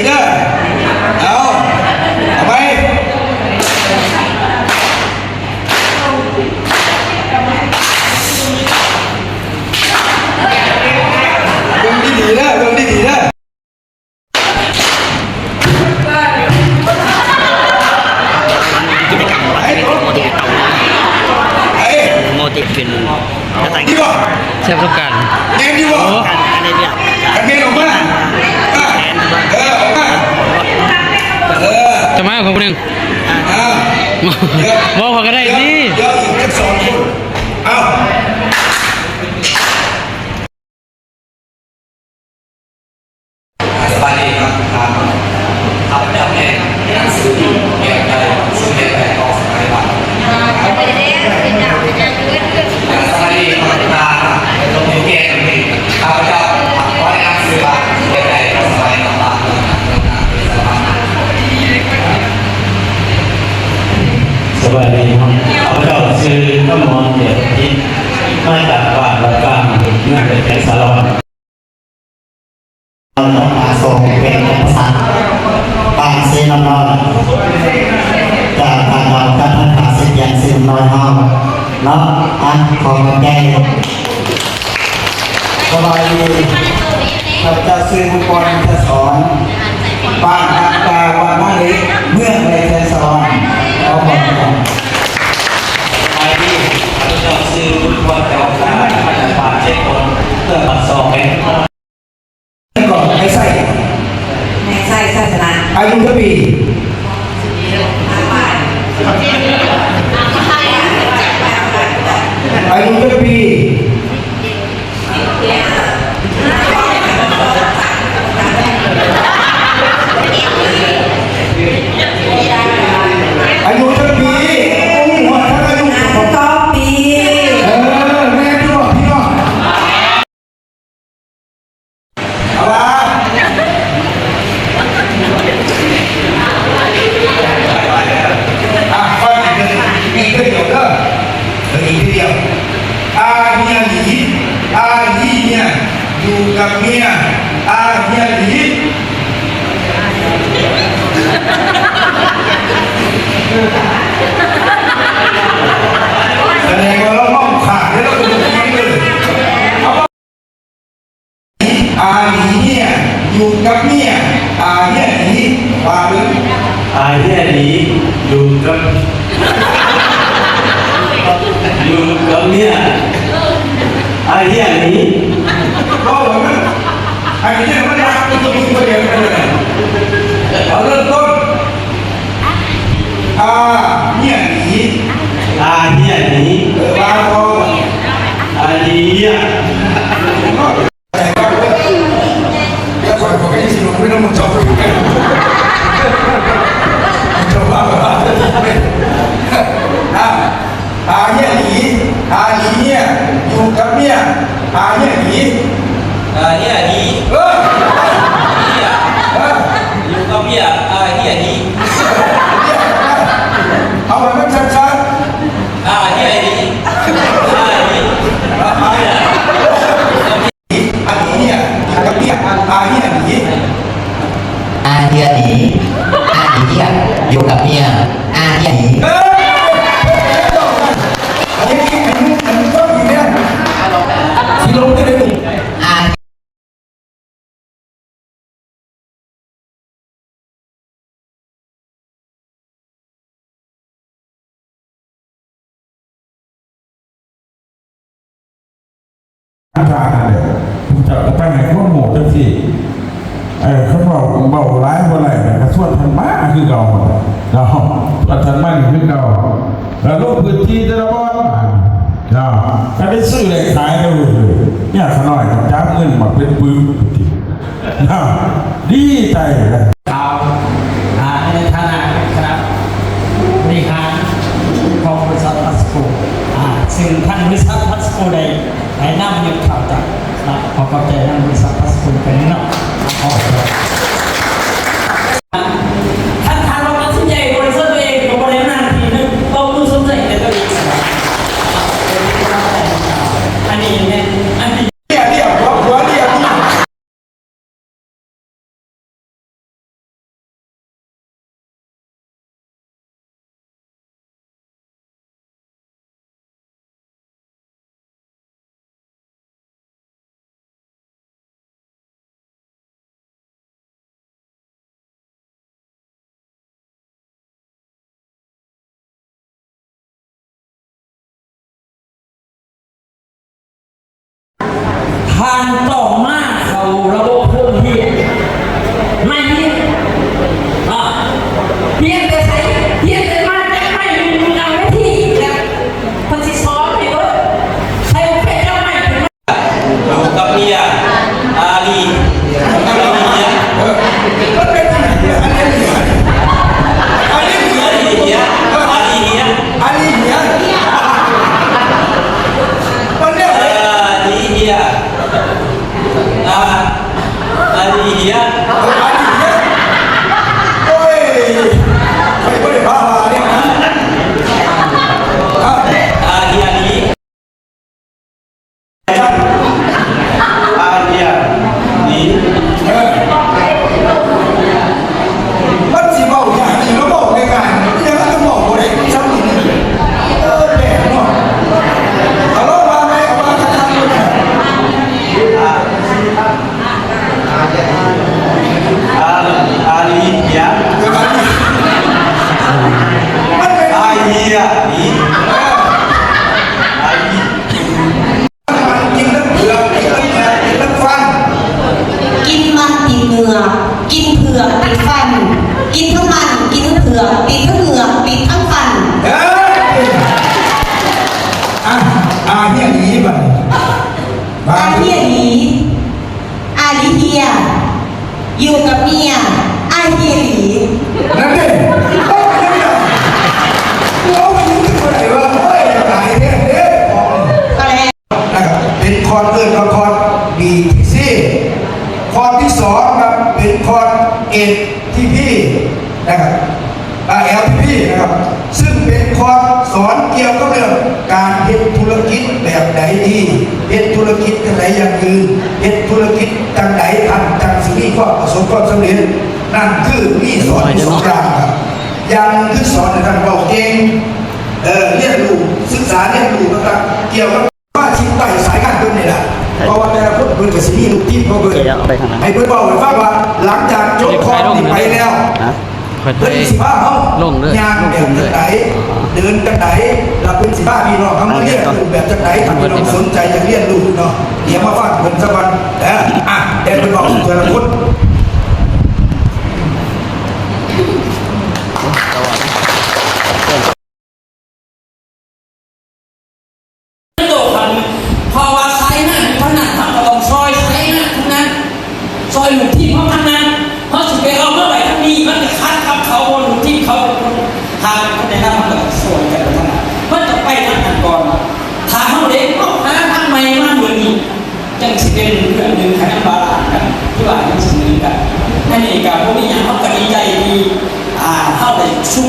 เด้อเอาไปเบิ่งดีๆเด้อเบิ่งดีๆเด้อโมติเป็นอะไร ดีบ่ เชฟต้องการ เกมดีบ่ การอะไรเนี่ย เกมออกมาออกมาจะมาของคนหนึ่งบอกเขาก็ได้สิเดี๋ยวอีกแค่2 คนเอาสบายดีครับข้าพเจ้าเองหนังสือที่เกี่ยวกับสุเทพแต่ออกสมัยวันสบายดีครับตรงนี้เกี่ยวกับข้าพเจ้าขอให้หนังสือว่าสุเทพแต่ออกสมัยวันสวัสดีครับข้าพเจ้าชื่อข้ามอนเดียรติมาจากบ้านละกางเมืองเป็นแก่สารวัตรเราต้องมาส่งเป็นภาษาบางซีนอนจากการเราการพัฒนาสิ่งอย่างสิ่งน้อยห้องเนาะอันของแก่สบายดีข้าพเจ้าชื่อมุกรเทศสอนบ้านอัตตาวันนาลิเมืองเลยเทศสอนเอาหมดกันไปที่ข้าพเจ้าชื่อมุกรเทศสอนมาจากป่าเช็คคนเพื่อมาส่งเป็นก่อนไม่ใส่ชนะอายุเท่าปีอายุเท่าปีอายุเท่าปีหัวท่านอายุก็ปีแม่พี่บอกพี่บอกเอาละค่อยอีกเดียวเด้ออีกเดียวเมียหนีเนี่ยอยู่กับเมียเมียหนีแสดงว่าเราต้องขาดแล้วเราเป็นอย่างนี้เลยหนีเนี่ยอยู่กับเมียเนี่ยหนีว่าเลย เนี่ยหนีอยู่กับเนี่ยเนี่ยหนี ก็เหมือนเนี่ยมันรักมันจะมีประเด็นอะไรเราเริ่มต้นเนี่ยหนีเนี่ยหนี บางคน เนี่ยแต่ก็ถ้าคนบอกให้สิลงไม่ต้องมันจบอยู่กันจบว่าเนี่ยหนีเนี่ยอยู่กับเมียเนี่ยหนีเนี่ยหนีอยู่กับเมียเนี่ยหนีเอาไปมันชัดเนี่ยหนีเนี่ยกับเมียเนี่ยหนี เดียหนีเดียอยู่กับเมียเดียหนีอันนี้ก็อยู่เนี่ยที่ลงได้เลยอาจารย์เนี่ยจะไปไหนก็หมดจังสิเขาบอกเบาร้ายว่าอะไรกระส่วนทันมาคือเก่าเราทันมาคือเก่าแล้วลงพื้นที่จะระบาดเราถ้าได้ซื้อเลยขายเลยเนี่ยขน่อยจ้างเงินมาเป็นปืนดีใจเลย ข่าวในฐานะครับบริหารของบริษัทพัสโกซึ่งท่านบริษัทพัสโกได้นำเงินข่าวจากขอขอบใจทางบริษัทพัสโกเป็นเนาะ านต่อมาเขาระบบเพิ่มที่ไม่เพี้ยนเพี้ยนไปใส่เพี้ยนไปมาแต่ไม่มีเอาไว้ที่แล้วคนที่ซ้อมไปด้วยใครโอเคแล้วไม่ถึง อยู่กับเมียอาลีกับเมีย มันเป็นอะไรเนี่ยอันนี้เนี่ยอันนี้เนี่ย อาลีเฮียอาลีเฮีย อันนี้เนี่ยมันเนี่ย อาลีเฮียอาลีเฮีย โอ้ยใครก็ได้พามาเนี่ยนะ อาลีอาลี อาเดียนี มันสิเบาอย่างนี้แล้วบอกง่ายๆนี่ยังก็บอกบ่ได้ซ้ำนี่แดดเนาะเอาลงมาไหมเอามาทำๆเนี่ย อาลีเฮีย เดี๋ยวมันเป็น อาเฮียนีอาลี มันกินน้ำเผือกกินน้ำแกงกินน้ำฟัน กินมันติดเหงือกกินเผือกติดฟัน กินทั้งมันกินทั้งเผือกติดทั้งเหงือกติดทั้งฟัน เฮ้ยเนี่ยหนีมันบา อาง เฮียหนีอาลีเฮียอยู่กับเมียอาเฮียหลี นั่นเองต้องไปยังไงเราไปยุ่งกับอะไรวะเฮ้ยตายเนี่ยเด้อ ก็แล้ว นะครับเป็นคอนเกินกับคอนบีทีซีคอนที่สองครับเป็นคอนเอ็นทีพีนะครับเอลทีพีนะครับซึ่งเป็นคอนสอนเกี่ยวกับเรื่องการเฮ็ดธุรกิจแบบไหนดีเฮ็ดธุรกิจจังไหนอย่างอื่นเฮ็ดธุรกิจจังไหนทันจังสิมีความประสบความสำเร็จนั่นคือมีสอนที่สองอย่างครับอย่างหนึ่งคือสอนในทางเราเองเรียนรู้ศึกษาเรียนรู้ต่างๆเกี่ยวกับว่าชิ้นไต่สายการเงินนี่แหละเพราะว่าแต่ละคนเพิ่นก็สิมีลูกทีมเขาเพิ่นให้เพิ่นบอกให้ฟังว่าหลังจากจบคอร์สนี้ไปแล้วเพิ่นสิพาเฮาย่างแบบจังไหนเดินจังไหนแล้วเพิ่นสิพาพี่น้องเขามาเรียนรู้แบบจังไหนถ้าพี่น้องสนใจอยากเรียนรู้เนาะเดี๋ยวมาฟังเพิ่นสักวันเดี๋ยวเพิ่นบอกแต่ละคน โตพันภาวะไซน์นั่นขนาดทำกับซอยไซน์นั่นทั้งนั้นซอยหลุมที่เพราะทั้งนั้นเพราะสุดไปเอาเมื่อไหร่ทั้งนี้มันจะคัดกับเขาบนหลุมที่เขาทางคนในนั้นมันก็ส่วนกันทั้งนั้นมันจะไปทางนั้นก่อนถ้าเขาเด็กก็หาทางใหม่มาเหมือนนี้จังสิเป็นเรื่องหนึ่งขนาดบาลานกันที่ว่าเป็นสิ่งหนึ่งกันนั่นเองกับพวกนี้อย่างเขาก็ดีใจดีเข้าไปสู้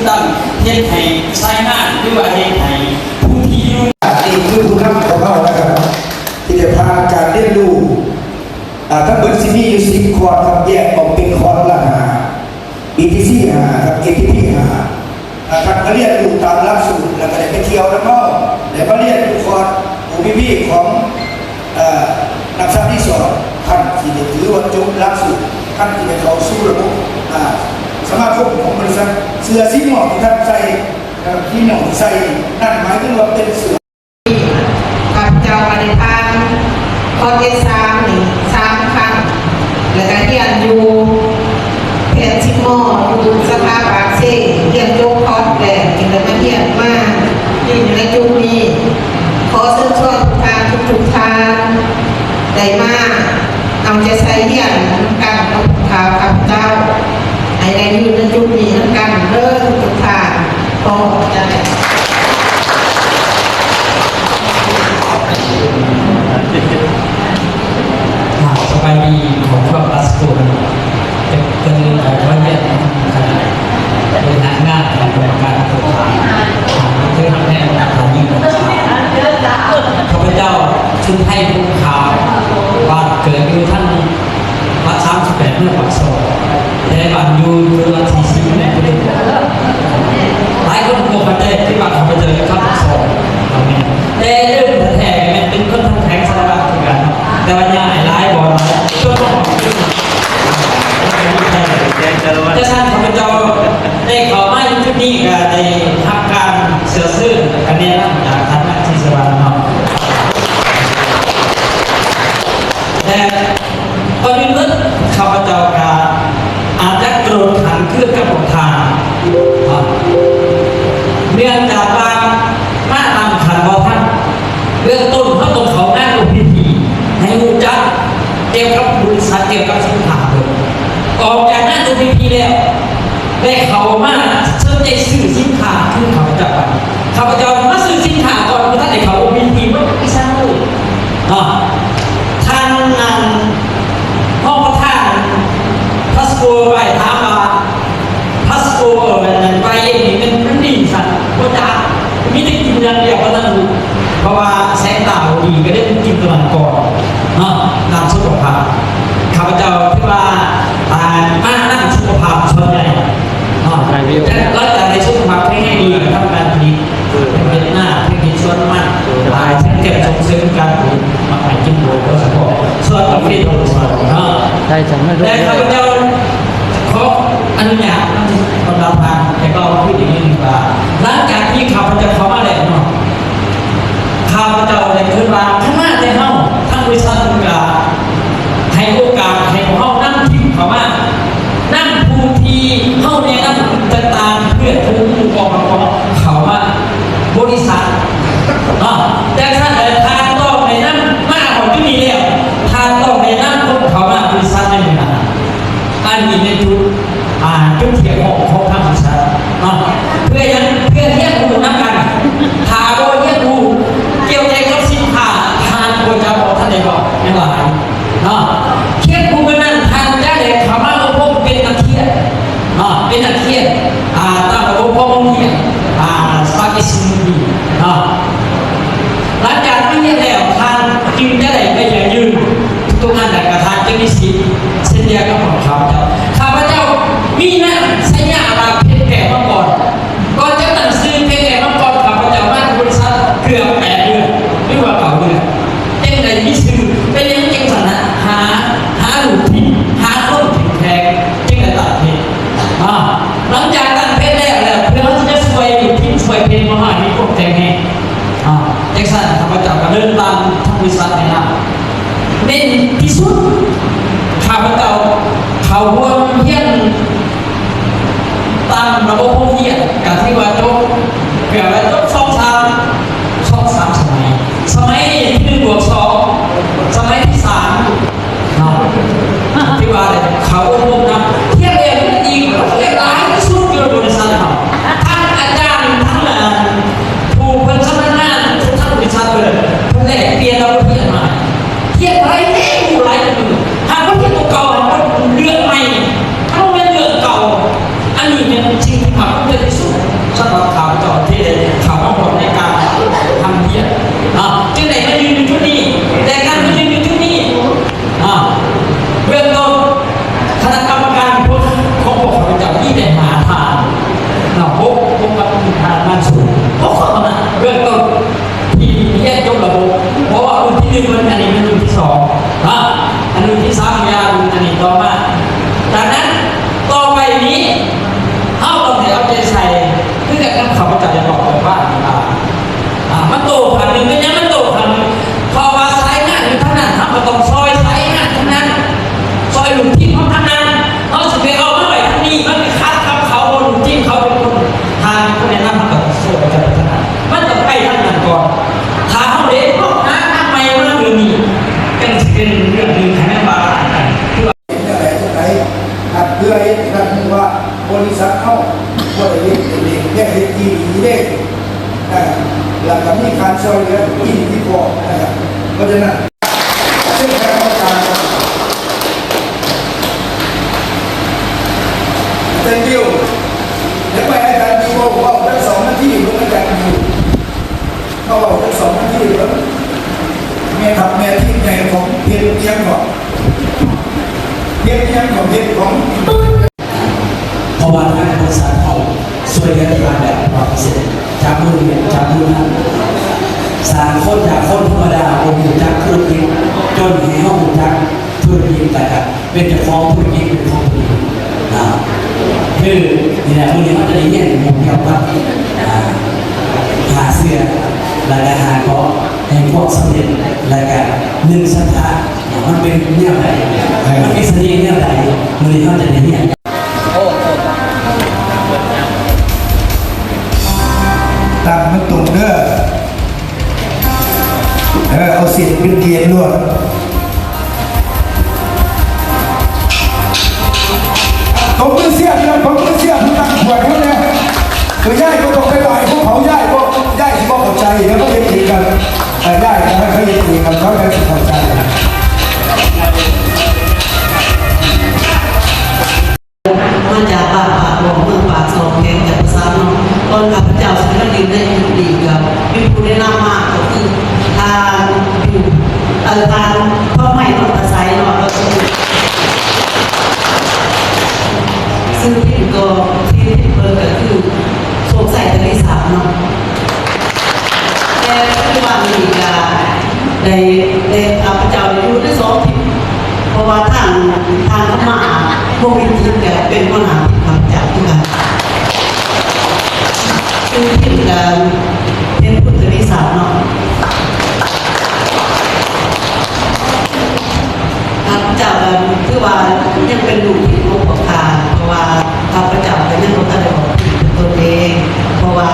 ตั้งเฮ็ดให้ไซน์นั่นหรือว่าเฮ็ดให้ผู้ที่รู้ นี่คือคุณธรรมของเราแล้วครับที่จะพาการเรียนรู้ถ้าเบิร์ดซีมีอยู่10คอร์สครับแยกออกเป็นคอร์สละBTC ครับ ATP ครับก็เรียนรู้ตามหลักสูตรแล้วก็ได้ไปเที่ยวแล้วก็แล้วก็เรียนรู้คอร์ส OPP ของนักศึกษาที่สองท่านที่จะถือว่าจบหลักสูตรท่านที่จะเข้าสู่ระบบสมาคมของบริษัทเสื้อสีม่วงที่ท่านใส่ที่หมองใส่นั่นหมายถึงว่าเป็นเสื้อ กับเจ้าปฏิภาณคอเทสามนี่3 ครั้งแล้วก็เรียนอยู่เพชรชิมออยู่สภาปากเซ่เรียนโยคอร์สแรกจึงได้มาเรียนมาอยู่ในจุดนี้ขอเชิญชวนทุกท่านได้มาเอาใจใส่เรียนกันกับข่าวกับเจ้าให้ได้อยู่ในจุดนี้กันเริ่มทุกท่านขอใจ สบายดีของพวกรัสโกนเป็นวันเย็นขนาดเป็นหน้างานของกรรมการตัวขายเพื่อทำให้ทำยิ่งกว่าข้าพเจ้าชุนให้ผู้ข่าวว่าเกิดอยู่ท่านวัด38เมื่อปักโซแต่บันยูคือวันที่10เนี่ยไม่ได้บอกหลายคนกลัวประเทศที่ว่าเขาไปเจอข้าพเจ้าแต่เรื่องแท้ๆมันเป็นคนทำแท้งสารพัดกันแต่ว่าย่าหลายบ่ช่วยบอกจะท่านข้าพเจ้าได้ขอมาอยู่ที่นี่ก็ได้ทำการเสือซื่อกันเนี่ยจากท่านที่สวรรค์เนาะ OPP แล้วได้เขามาสนใจซื้อสินค้าขึ้นเขาจะไปข้าพเจ้ามาซื้อสินค้าก่อนเมื่อท่านได้เขา OPP ไม่ใช่เลยทางห้องประธานพัสโกไปถามว่าพัสโกมันไปเองนี่มันดีสัตว์ก็จะมีแต่กินอย่างเดียวก็ต้องรู้เพราะว่าแสงตาดีก็ได้กินตะวันก่อนนำสุขภาพข้าพเจ้าที่ว่ามานั่งสุขภาพส่วนใหญ่แล้วแต่ในสุขภาพให้ดีทำการผลิตเป็นหน้าที่มีส่วนมันลายที่เก็บส่งเสริมการผลิตมาให้กินโบก็สะดวกส่วนประเภทของใช่ฉันไม่รู้แต่ข้าพเจ้าขออนุญาตกำลังทางแต่ก็พูดอย่างนี้ดีกว่าหลังจากที่ข้าพเจ้าเข้ามาแล้วเนาะข้าพเจ้าได้ขึ้นมาข้างหน้าในห้องทั้งบริษัททุกอย่างให้โอกาสให้เขานั่งทิมเขามานั่งภูทีเข้าในนั่งต่างๆเพื่อทุกผู้กองเขามาบริษัทแต่ถ้าทางต้องในนั่งมากกว่าที่มีแล้วทางต้องในนั่งคนเขามาบริษัทได้เหมือนกันอันนี้ในจุดจุดเทียบของทางบริษัทเพื่อเทียบดูนักกันถาโดยเทียบดูเกี่ยวกับสินค้าทางโคจรท่านได้บอกไม่หลายเทียบดูกันนั้นทางได้เลยเขามาพวกเป็นนักเทียบเป็นนักเทียบตามระบบข้อมูลเทียบสปาเกตตี้ดีหลังจากที่เรียนแล้วทางจึงได้ไปอย่างยืนทุกงานแต่กระทานจะมีสิทธิ์เช่นเดียวกับของข้าพเจ้ามีหน้าสัญญาว่าเพชรแก่มาก่อนจะตั้งซื้อเพชรแก่มาก่อนข้าพเจ้าบ้านบริษัทเกือบ8 เดือนหรือว่า9 เดือนเองได้มีซื้อเป็นยังจริงสันนะหาหลุดทิ้งหาต้นทิ้งแทงจึงได้ตัดเพชรหลังจากตัดเพชรแล้วเพื่อที่จะช่วยหลุดทิ้งช่วยเพชรมาให้มีพวกแทงให้แจ็คสันข้าพเจ้าก็เดินตามทั้งบริษัทในนั้นเน้นที่สุดข้าพเจ้าเขาร่วมเฮียนตามระบบเฮียนกับที่ว่าจบเกี่ยวกับจบ2-3สมัยที่1 บวก 2สมัยที่3ที่ว่าเขาร่วมนำเทียบเรียนดีกว่าเรียนหลายที่สุดในบริษัทเขาทั้งอาจารย์ทั้งผู้เป็นชำนาญงานทั้งบริษัทเลยเพื่อเปลี่ยนระบบเฮียนมาเทียบไรแน่อยู่ไรอยู่หากว่าเทียบตัวเก่าเรื่องใหม่เอาเป็นเรื่องเก่าอันนี้เป็นสิ่งที่มาเพื่อที่สุดสำหรับข่าวจอที่ข่าวทั้งหมดในการทำเทียบจึงได้มายืนอยู่จุดนี้แต่การมายืนอยู่จุดนี้เบื้องต้นคณะกรรมการพวกของพวกเขาจะที่ได้หาทางพวกกับทางบ้านสูงพวกเขานะเบื้องต้นที่แยกยกระบบเพราะว่ารุ่นที่1มันอันนี้เป็นรุ่นที่2อันรุ่นที่3ยารุ่นอันนี้ต่อมาจากนั้นต่อไปนี้เอาเอาใจใส่เพื่อการขับรถจักรยานบอกเลยว่ามันโตพันหนึ่งไม่ยังมันโตพันหนึ่งพอว่าสายงานอยู่ทั้งนั้นทำมาต้องซอยสายงานทั้งนั้นซอยหลุมที่เขาทั้งนั้นเอาสิไปเอามาไว้ทั้งนี้มันไปคัดกับเขาบนหลุมที่เขาเป็นคนทางคนแนะนำมันต้องโซ่จักรยานมันจะไปทั้งนั้นก่อนถ้าเขาเด็กพวกนั้นทำไมมันเรื่องนี้เป็นเรื่องหนึ่งให้แม่บ้านที่ว่า เพื่อให้ท่านว่าบริษัทเข้าว่าจะเรียกเด็กแยกเด็กดีเด็กแล้วก็มีการช่วยเหลือที่พอนะครับเพราะฉะนั้นซึ่งการต้องการ thank you เดี๋ยวไปอาจารย์ดีบอกว่าได้2 นาทีลงอาจารย์อยู่เขาบอกได้2 นาทีแล้วแม่ทับแม่ที่ใหญ่ของเพียงเทียงก่อนเพียงเทียงของเพียงของ เพราะว่าทางบริษัทเขาช่วยเหลือที่มาแบบ100%จากมือนั้น3 คนจากคนธรรมดาโอ้โหจากธุรกิจจนให้ห้องจากธุรกิจแต่กันเป็นเจ้าของธุรกิจเป็นของธุรกิจคือนี่แหละวันนี้มันจะได้เห็นมุมเกี่ยวกับหาเสื้อรายการก็ให้พวกสำเร็จรายการ1 สัปดาห์มันเป็นเนี่ยไหนมันเป็นเสน่ห์เนี่ยไหนวันนี้เขาจะได้เห็นตามมันตรงเด้อเอาสิทธิ์เป็นเกียรติล้วนตรง ซึ่งที่ก็ที่เปิดก็คือสงสัยแต่ที่สามเนาะแต่ที่ว่ามีการได้ข้าพเจ้าได้รู้ได้สองทิศเพราะว่าทางพม่าพวกวิจิตรเนี่ยเป็นปัญหาที่ข้าพเจ้าที่กันคือที่การเป็นพุทธวิสาเนาะข้าพเจ้าคือว่ายังเป็นลูกที่โมกขานเพราะว่าข้าพเจ้าเป็นยังบ่ทันได้บอกตัวเองเพราะว่า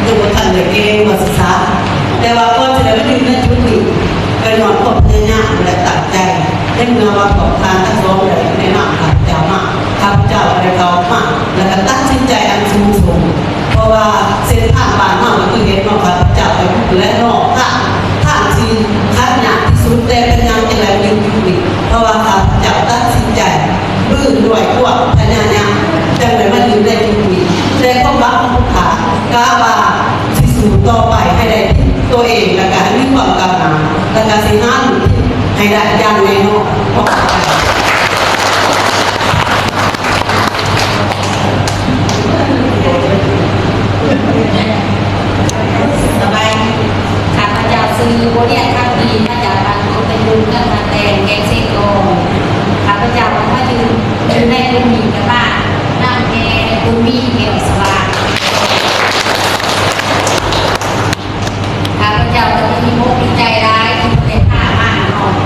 ยังบ่ทันได้เก่งว่าศึกษาแต่ว่าก็จะได้มาอยู่ในจุดนี้เป็นหนอนความพยายามและตั้งใจได้เมื่อว่าของทางทั้งสองเลยในนามข้าพเจ้ามาข้าพเจ้าได้เข้ามาแล้วก็ตั้งใจอันสูงส่งเพราะว่าเส้นทางบ้านเฮาก็คือเห็นว่าข้าพเจ้าไปและนอกทางที่ขัดหนักที่สุดแต่เป็นยังจะแล้วอยู่นี่เพราะว่าข้าพเจ้าตัดสินใจบื้อด้วยความพยายามจังเลยมาอยู่ในจุดนี้แต่ความรักของผู้ขากล้าว่าสิสู่ต่อไปให้ได้ตัวเองและการมีความกล้าหาญและการสิหาให้ได้อย่างแน่นอนเพราะสบายข้าพเจ้าซื้อโบเดียนข้าวดีมาจากบ้านของเป็นลุงกันมาแต่งแกงเส้นโกข้าพเจ้ามาอยู่ในบุญมีกับบ้านนั่งแกบุญมีเกี่ยวสว่างข้าพเจ้าก็มีมุกมีใจร้ายที่เป็นผ้ามากนอน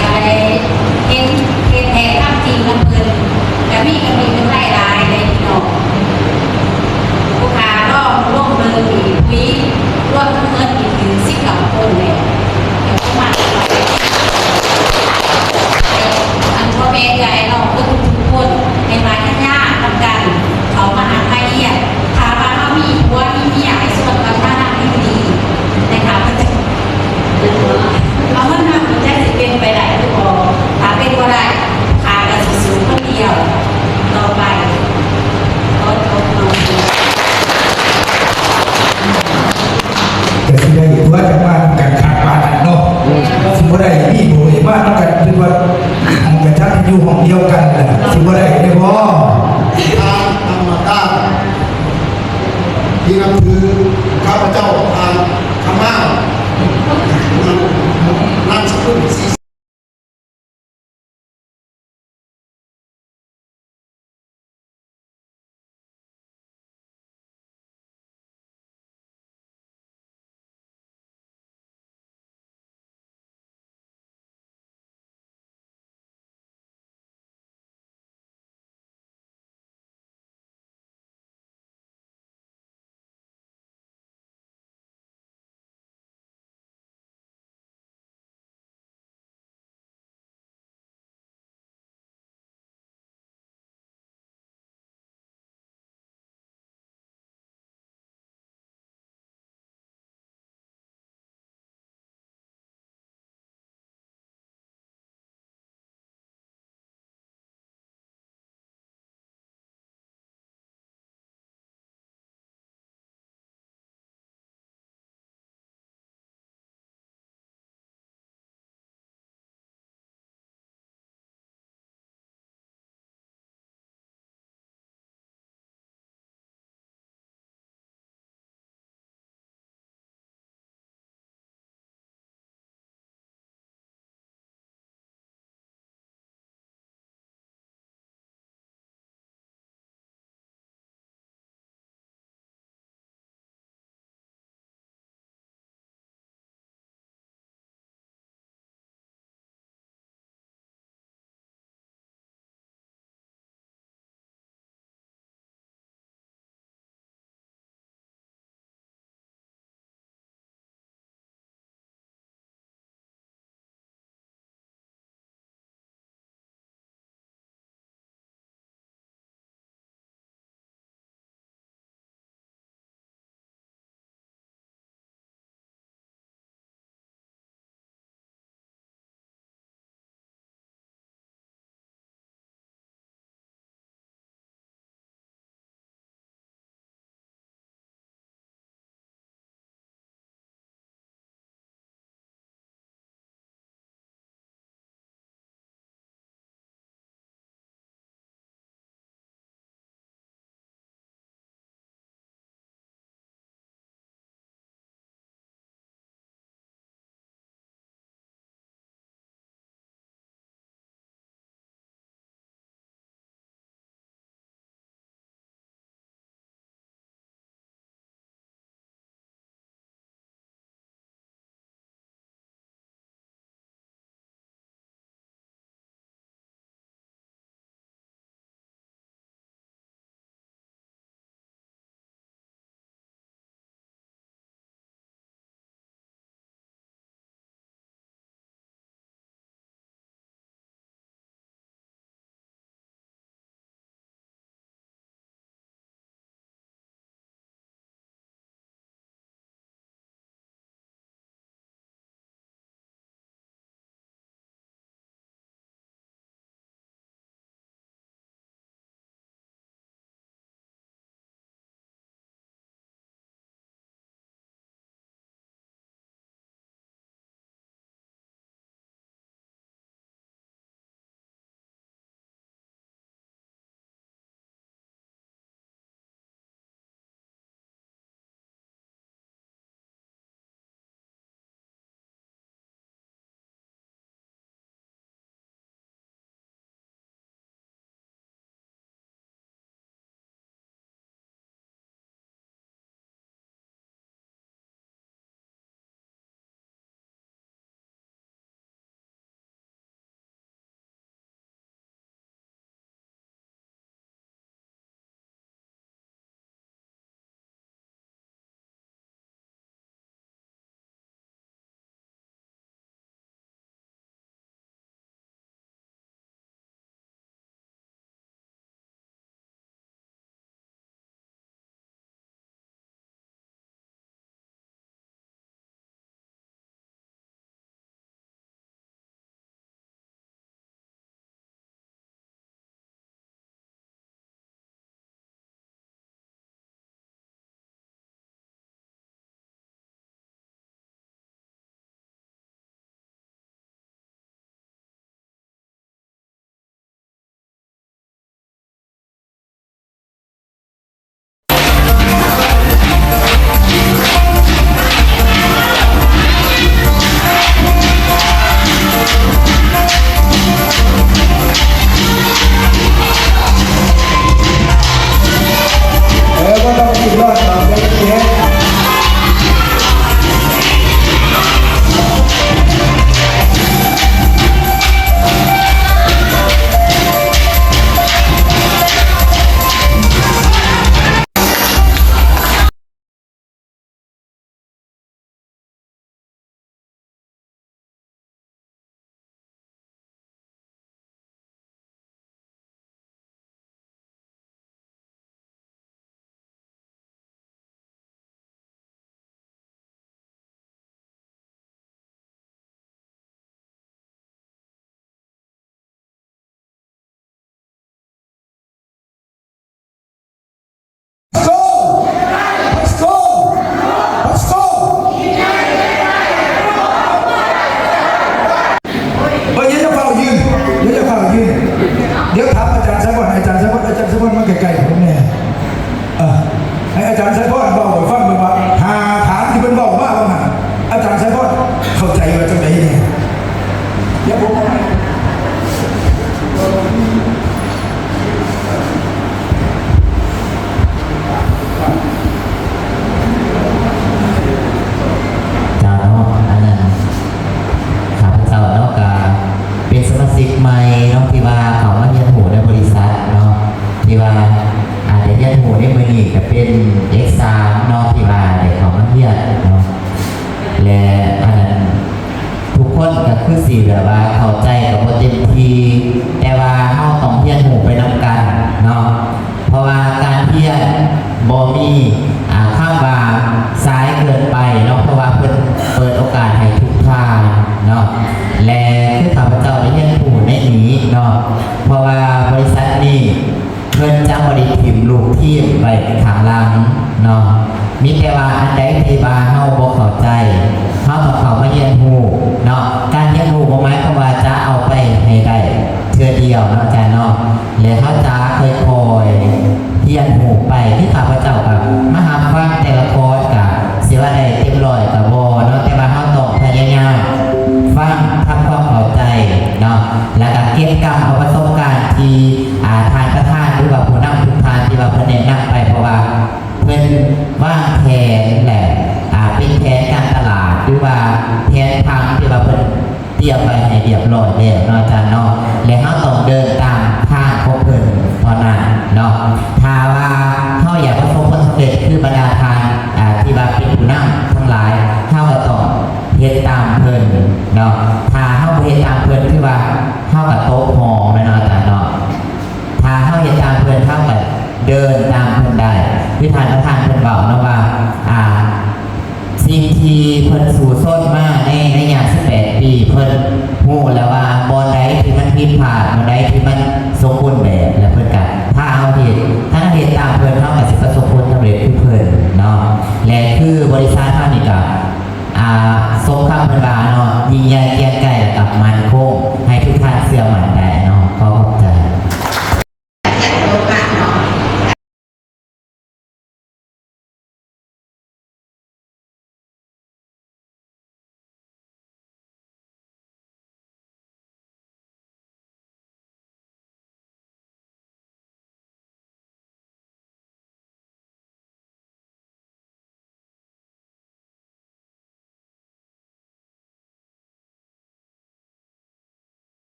ก็เลยเห็นแท้ พอนอาจารย์ไซพอนมาไกลๆผมเนี่ยให้อาจารย์ไซพอนบอกฟังเลยว่าหาฐานที่เป็นบอกว่าบ้างอาจารย์ไซพอนเข้าใจว่าจังไหนเนี่ยเดี๋ยวผมเจ้าเนาะอันนั้นข้าพเจ้าเนาะกาเป็นสมาชิกใหม่เนาะที่ว่าเขามาเรียนหูในบริษัทเนาะที่ว่าอาจจะเรียนหูในมือนี้ก็เป็นX3เนาะที่ว่าเด็กเขามาเรียนเนาะและอันนั้นทุกคนก็คือสิแบบว่าเข้าใจกับบ่เต็มที่แต่ว่าเฮาต้องเรียนหูไปนำกันเนาะเพราะว่าการเรียนบ่มีข้ามว่าซ้ายเกินไปเนาะเพราะว่าเพิ่นเปิดโอกาสให้ทุกทางเนาะและคือข้าพเจ้าได้เรียนรู้ในนี้เนาะเพราะว่าบริษัทนี้เพิ่นจะบ่ได้ถิ่มลูกทีมไว้ข้างหลังเนาะมีแต่ว่าอันใดที่ว่าเฮาบ่เข้าใจเฮาต้องเข้ามาเรียนรู้เนาะการเรียนรู้บ่หมายความว่าจะเอาไปให้ได้เทื่อเดียวเนาะอาจารย์เนาะและเฮาจะค่อยๆเรียนรู้ไปที่ข้าพเจ้ากับมาหาฟังแต่ละคอร์สกับสิว่าได้เต็มร้อยกับบ่เนาะแต่ว่าเฮาต้องพยายามฟังทำความเข้าใจเนาะแล้วก็เก็บกำเอาประสบการณ์ที่ทานประธานหรือว่าผู้นำทุกท่านที่ว่าเพิ่นแนะนำไปเพราะว่าเพิ่นวางแผนแหละเป็นแผนการตลาดหรือว่าแผนทางที่ว่าเพิ่นเตรียมไว้ให้เรียบร้อยแล้วเนาะอาจารย์เนาะและเฮาต้องเดินตามทางของเพิ่นเท่านั้นเนาะถ้าว่าเฮาอยากประสบผลสำเร็จคือบรรดาทานที่ว่าเป็นผู้นำทั้งหลายเฮาก็ต้องเฮ็ดตามเพิ่นเนาะถ้าเฮาบ่เฮ็ดตามเพิ่นคือว่าเฮาก็โต๊ะหอมแม่นเนาะอาจารย์เนาะถ้าเฮาเฮ็ดตามเพิ่นเฮาก็เดินตามเพิ่นได้วิธานประธานเพิ่นบอกนะว่าสิ่งที่เพิ่นสู่โซนมาในอย่าง18 ปีเพิ่นฮู้แล้วว่าบ่ใดที่มันผิดพลาดบ่ใดที่มันสมบูรณ์แบบแล้วเพิ่นก็ถ้าเอาเฮ็ดตามเพิ่นเฮาก็สิประสบผลสำเร็จคือเพิ่นเนาะและคือบริษัทเฮานี่ก็สมคำเพิ่นว่าเนาะยิ่งใหญ่เกรียงไกรกับมันคงให้ทุกท่านเชื่อมั่นได้เนาะขอบใจ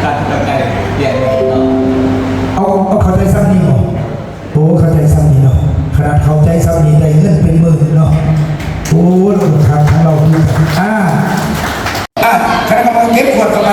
การกระจายเปลี่ยนเนาะ เอาเข้าใจซ้ำนี้บ่โอ้เข้าใจซ้ำนี้เนาะขนาดเข้าใจซ้ำนี้ได้เงินเป็นหมื่นเนาะโอ้ลูกค้าของเราคือคณะกรรมการเก็บขวดเข้าไป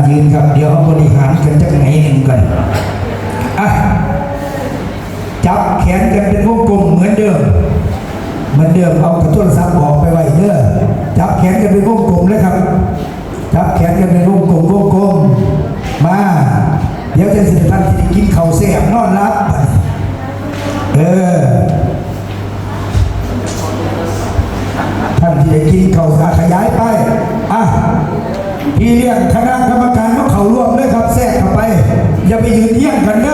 ยืนครับเดี๋ยวบริหารกันจักไหนหนึ่งกันจับแขนกันเป็นวงกลมเหมือนเดิมเอาโทรศัพท์ออกไปไว้เด้อจับแขนกันเป็นวงกลมเลยครับจับแขนกันเป็นวงกลมมาเดี๋ยวจะสิท่านที่กินข้าวแซ่บนอนรับท่านที่ได้กินข้าวสาขยายไปพี่เลี้ยงคณะกรรมการต้องเข้าร่วมเลยครับแทรกเข้าไปอย่าไปยืนเยี่ยงกันเด้อ